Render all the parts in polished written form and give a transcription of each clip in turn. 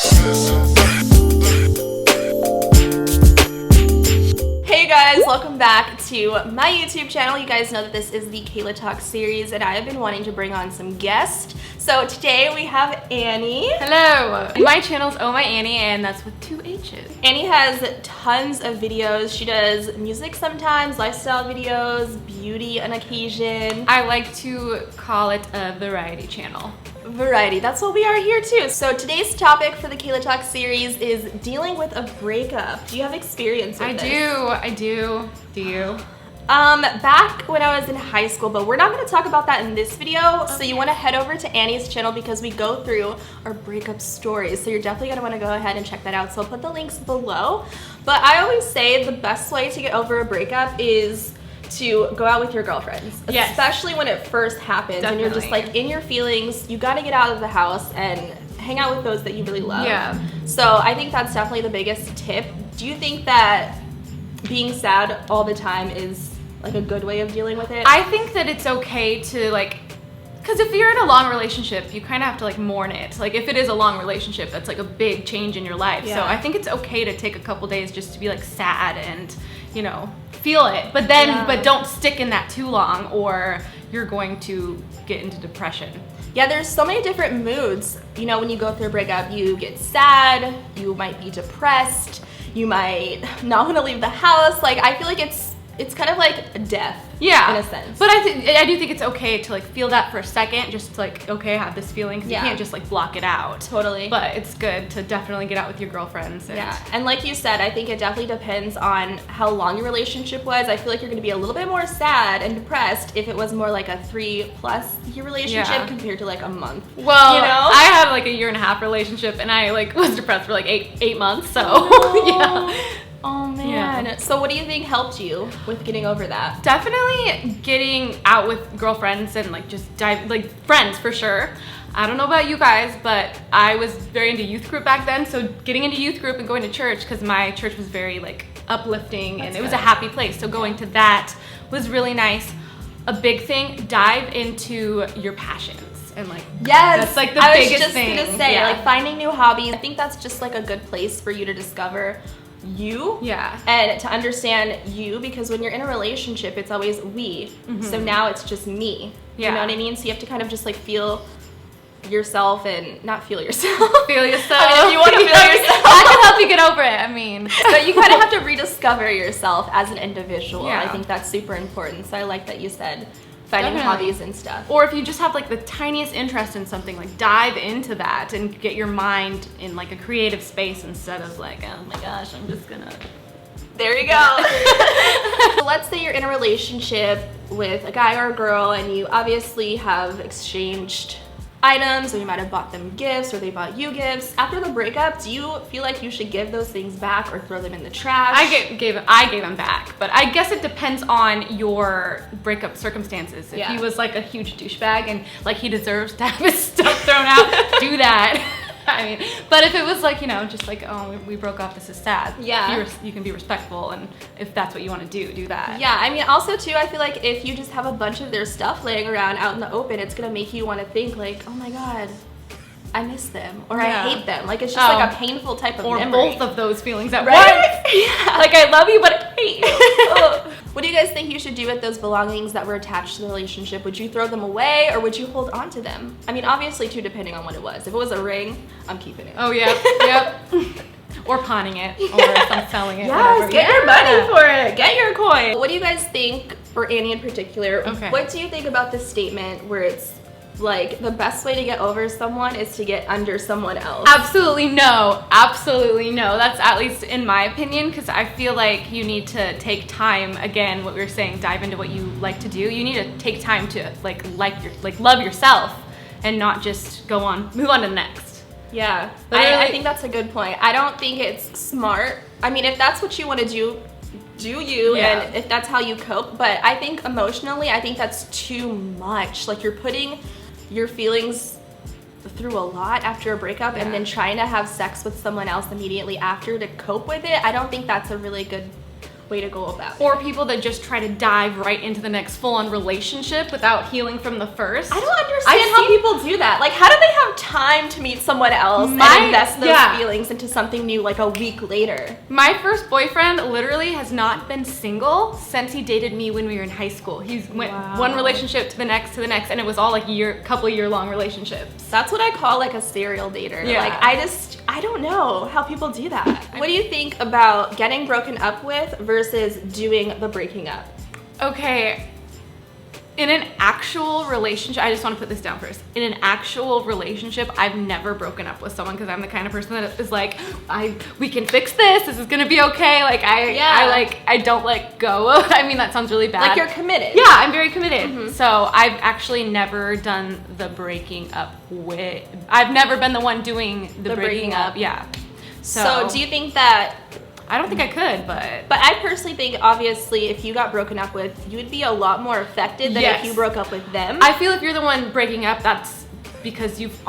Hey guys, welcome back to my YouTube channel. You guys know that this is the KaylaTalk series and I have been wanting to bring on some guests. So today we have Annie. Hello! My channel's Oh My Annie and that's with 2 H's. Annie has tons of videos. She does music sometimes, lifestyle videos, beauty on occasion. I like to call it a variety channel. Variety, that's what we are here too. So today's topic for the KaylaTalk series is dealing with a breakup. Do you have experience with this? I do. Do you? Back when I was in high school, but we're not going to talk about that in this video. Okay. So you want to head over to Annie's channel because we go through our breakup stories. So you're definitely going to want to go ahead and check that out. So I'll put the links below. But I always say the best way to get over a breakup is to go out with your girlfriends. Yes. Especially when it first happens. Definitely. And you're just like in your feelings. You got to get out of the house and hang out with those that you really love. Yeah. So I think that's definitely the biggest tip. Do you think that being sad all the time is like a good way of dealing with it? I think that it's okay to because if you're in a long relationship, you kind of have to mourn it. Like if it is a long relationship, that's like a big change in your life. Yeah. So I think it's okay to take a couple days just to be sad and, feel it. But then, but don't stick in that too long or you're going to get into depression. Yeah, there's so many different moods. When you go through a breakup, you get sad, you might be depressed, you might not want to leave the house. I feel like it's kind of like a death. Yeah, in a sense. But I do think it's okay to feel that for a second, just to okay, I have this feeling, because you can't just block it out. Totally. But it's good to definitely get out with your girlfriends. And like you said, I think it definitely depends on how long your relationship was. I feel like you're going to be a little bit more sad and depressed if it was more like a 3+ year relationship compared to a month. Well, I had a 1.5 year relationship and I was depressed for 8 months. So yeah. Oh man. Yeah. So what do you think helped you with getting over that? Definitely getting out with girlfriends and friends for sure. I don't know about you guys, but I was very into youth group back then. So getting into youth group and going to church, because my church was very uplifting and it was a happy place. So going to that was really nice. A big thing, dive into your passions. And yes, that's the biggest thing. I was just gonna say, finding new hobbies. I think that's just a good place for you to discover you and to understand you, because when you're in a relationship it's always we. So now it's just me. You know what I mean? So you have to kind of just feel yourself and not feel yourself. Feel yourself. I mean, if you want to feel yourself, I can help you get over it. But you kind of have to rediscover yourself as an individual. Yeah. I think that's super important. So I like that you said finding hobbies and stuff. Or if you just have the tiniest interest in something, dive into that and get your mind in a creative space instead of oh my gosh, I'm just gonna. There you go. So let's say you're in a relationship with a guy or a girl and you obviously have exchanged items, or you might have bought them gifts or they bought you gifts. After the breakup, do you feel like you should give those things back or throw them in the trash? I gave them back, but I guess it depends on your breakup circumstances. If he was a huge douchebag and he deserves to have his stuff thrown out, do that. But if it was oh, we broke up, this is sad. Yeah. You can be respectful, and if that's what you want to do that. Yeah, also too, I feel like if you just have a bunch of their stuff laying around out in the open, it's gonna make you want to think oh my god, I miss them, or I hate them. It's just a painful type of memory. Or both of those feelings at once. Yeah. I love you, but I hate you. What do you guys think you should do with those belongings that were attached to the relationship? Would you throw them away or would you hold on to them? Obviously too, depending on what it was. If it was a ring, I'm keeping it. Oh yeah, yep. Or pawning it, or if I'm selling it. Yes, whatever. Get your money for it. Get your coin. What do you guys think, for Annie in particular, what do you think about this statement where it's the best way to get over someone is to get under someone else? Absolutely no. Absolutely no. That's at least in my opinion, because I feel like you need to take time. Again, what we were saying, dive into what you like to do. You need to take time to love yourself and not just move on to the next. Yeah, I think that's a good point. I don't think it's smart. If that's what you want to do you, and if that's how you cope. But I think emotionally, I think that's too much. You're putting your feelings through a lot after a breakup and then trying to have sex with someone else immediately after to cope with it. I don't think that's a really good way to go about it. Or people that just try to dive right into the next full-on relationship without healing from the first. I don't understand how people do that. Like, how do they have time to meet someone else and invest those feelings into something new like a week later? My first boyfriend literally has not been single since he dated me when we were in high school. He's went one relationship to the next, and it was all like couple year long relationships. That's what I call like a serial dater. Yeah. Like, I don't know how people do that. What do you think about getting broken up with versus doing the breaking up? Okay, in an actual relationship, I just want to put this down first. In an actual relationship, I've never broken up with someone because I'm the kind of person that is like, we can fix this. This is gonna be okay. Like I don't let go. I mean, that sounds really bad. Like, you're committed. Yeah, I'm very committed. So I've actually never done the breaking up with. I've never been the one doing the breaking up. Yeah. So do you think that? I don't think I could, but I personally think, obviously, if you got broken up with, you would be a lot more affected than if you broke up with them. I feel if you're the one breaking up, that's because you've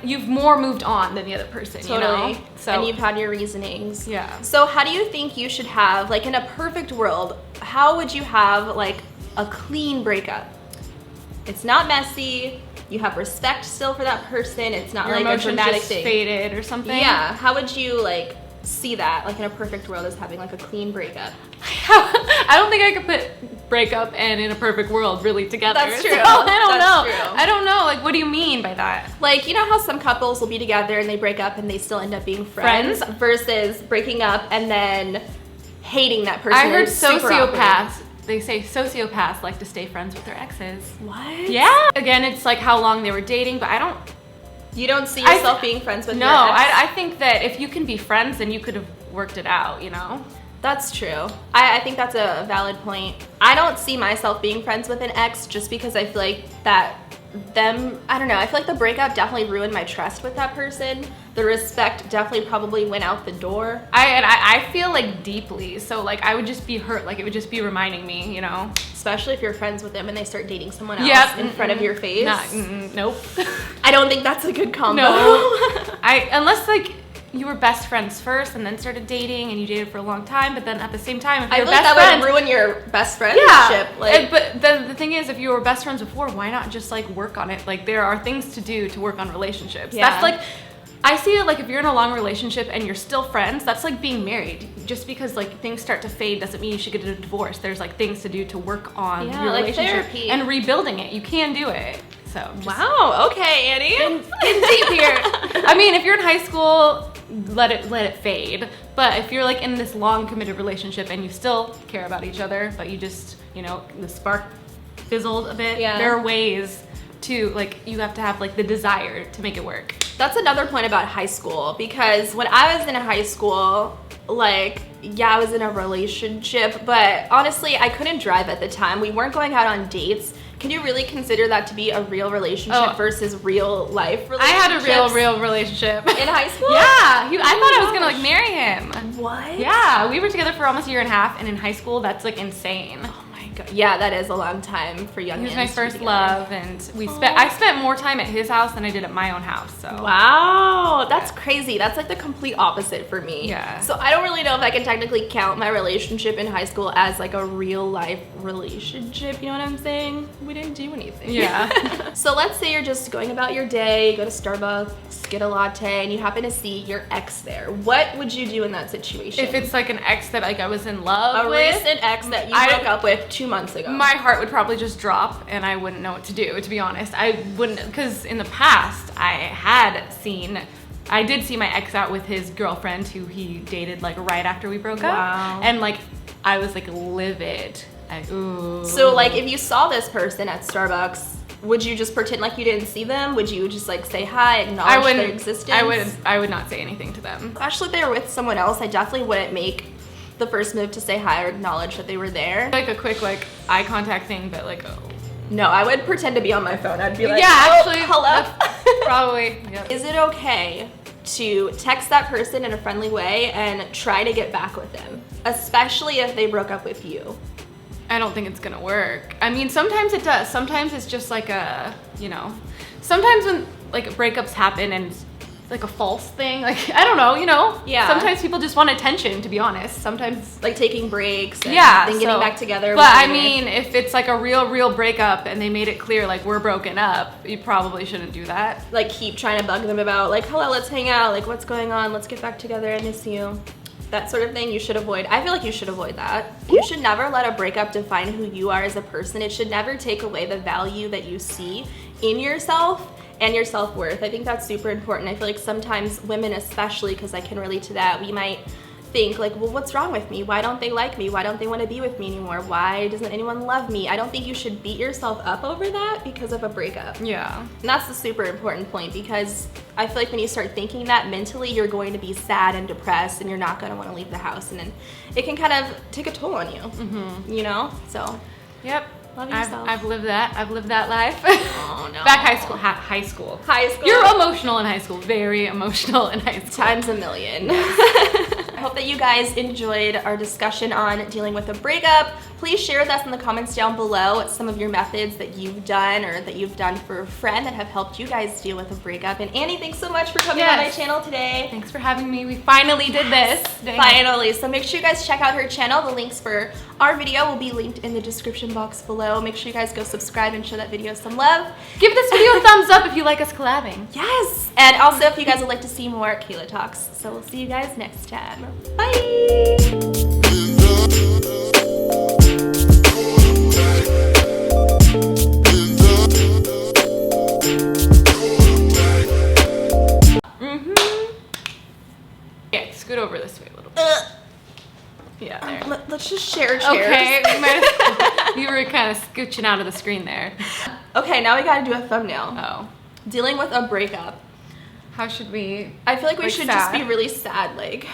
you've more moved on than the other person, Totally. you know? So, and you've had your reasonings. Yeah. So how do you think you should have, like, in a perfect world, how would you have, like, a clean breakup? It's not messy. You have respect still for that person. It's not your like a dramatic just thing. Faded or something. Yeah. How would you, like, see that, like, in a perfect world, as having like a clean breakup? I don't think I could put breakup and in a perfect world really together. That's true. So I don't know. True. I don't know. Like, what do you mean by that? Like, you know how some couples will be together and they break up and they still end up being friends? Versus breaking up and then hating that person. I heard super awkward. sociopaths. They say sociopaths like to stay friends with their exes. What? Yeah. Again, it's like how long they were dating, but I don't. You don't see yourself being friends with your ex? I think that if you can be friends, then you could have worked it out, you know? That's true. I think that's a valid point. I don't see myself being friends with an ex just because I feel like that I don't know, I feel like the breakup definitely ruined my trust with that person. The respect definitely probably went out the door. I feel like deeply, so like I would just be hurt, like it would just be reminding me, you know? Especially if you're friends with them and they start dating someone else in front of your face. Nope. I don't think that's a good combo. No. Unless like you were best friends first and then started dating and you dated for a long time, but then at the same time, if you're best friends, that would ruin your best friendship. Yeah, like, but the thing is, if you were best friends before, why not just like work on it? Like, there are things to do to work on relationships. Yeah. That's like, I see it like if you're in a long relationship and you're still friends, that's like being married. Just because like things start to fade doesn't mean you should get a divorce. There's like things to do to work on your relationship therapy. And rebuilding it. You can do it. So wow, okay, Annie. Getting deep here. I mean, if you're in high school, let it fade. But if you're like in this long committed relationship and you still care about each other, but you just, you know, the spark fizzled a bit, there are ways to, like, you have to have like the desire to make it work. That's another point about high school, because when I was in high school, like, yeah, I was in a relationship, but honestly, I couldn't drive at the time. We weren't going out on dates. Can you really consider that to be a real relationship versus real life relationships? I had a real relationship. In high school? Yeah. I thought I was gonna like marry him. What? Yeah, we were together for almost a year and a half, and in high school, that's like insane. Oh my god. Yeah, that is a long time for young. He was my first love, and I spent more time at his house than I did at my own house. So wow, that's crazy. That's like the complete opposite for me. Yeah. So I don't really know if I can technically count my relationship in high school as like a real life relationship. You know what I'm saying? We didn't do anything. Yeah. So let's say you're just going about your day, you go to Starbucks, get a latte, and you happen to see your ex there. What would you do in that situation? If it's like an ex that like I was in love with, a recent ex that you broke up with 2 months ago. My heart would probably just drop and I wouldn't know what to do, to be honest. I wouldn't, because in the past I did see my ex out with his girlfriend who he dated like right after we broke up. And like I was like livid. So like if you saw this person at Starbucks, would you just pretend like you didn't see them? Would you just like say hi, acknowledge their existence? I would not say anything to them. Especially if they were with someone else, I definitely wouldn't make the first move to say hi or acknowledge that they were there. Like a quick like eye contact thing, but like no, I would pretend to be on my phone. I'd be like, actually, hello. Probably. Yep. Is it okay to text that person in a friendly way and try to get back with them, especially if they broke up with you? I don't think it's gonna work. I mean, sometimes it does. Sometimes it's just like sometimes when like breakups happen and like a false thing. Like, I don't know, you know? Yeah. Sometimes people just want attention, to be honest. Sometimes, like taking breaks and yeah, then getting back together. But I mean, if it's like a real breakup and they made it clear like we're broken up, you probably shouldn't do that. Like keep trying to bug them about like, hello, let's hang out. Like, what's going on? Let's get back together. I miss you. That sort of thing you should avoid. I feel like you should avoid that. You should never let a breakup define who you are as a person. It should never take away the value that you see in yourself and your self-worth. I think that's super important. I feel like sometimes women especially, because I can relate to that, we might think like, well, what's wrong with me? Why don't they like me? Why don't they want to be with me anymore? Why doesn't anyone love me? I don't think you should beat yourself up over that because of a breakup. Yeah. And that's the super important point, because I feel like when you start thinking that mentally, you're going to be sad and depressed and you're not going to want to leave the house, and then it can kind of take a toll on you, you know? So, yep. Love yourself. I've lived that. I've lived that life. Oh, no. Back high school. High school. High school. You're emotional in high school. Very emotional in high school. Times a million. I hope that you guys enjoyed our discussion on dealing with a breakup. Please share with us in the comments down below some of your methods that you've done or that you've done for a friend that have helped you guys deal with a breakup. And Annie, thanks so much for coming on my channel today. Thanks for having me. We finally did this. Dang. Finally. So make sure you guys check out her channel. The links for our video will be linked in the description box below. Make sure you guys go subscribe and show that video some love. Give this video a thumbs up if you like us collabing. Yes. And also if you guys would like to see more Kayla Talks. So we'll see you guys next time. Bye. Yeah, scoot over this way a little bit. Yeah, there. Let's just share chairs. Okay, you were kind of scooching out of the screen there. Okay, now we gotta do a thumbnail. Oh. Dealing with a breakup. How should we? I feel like we should just sad? be really sad, like.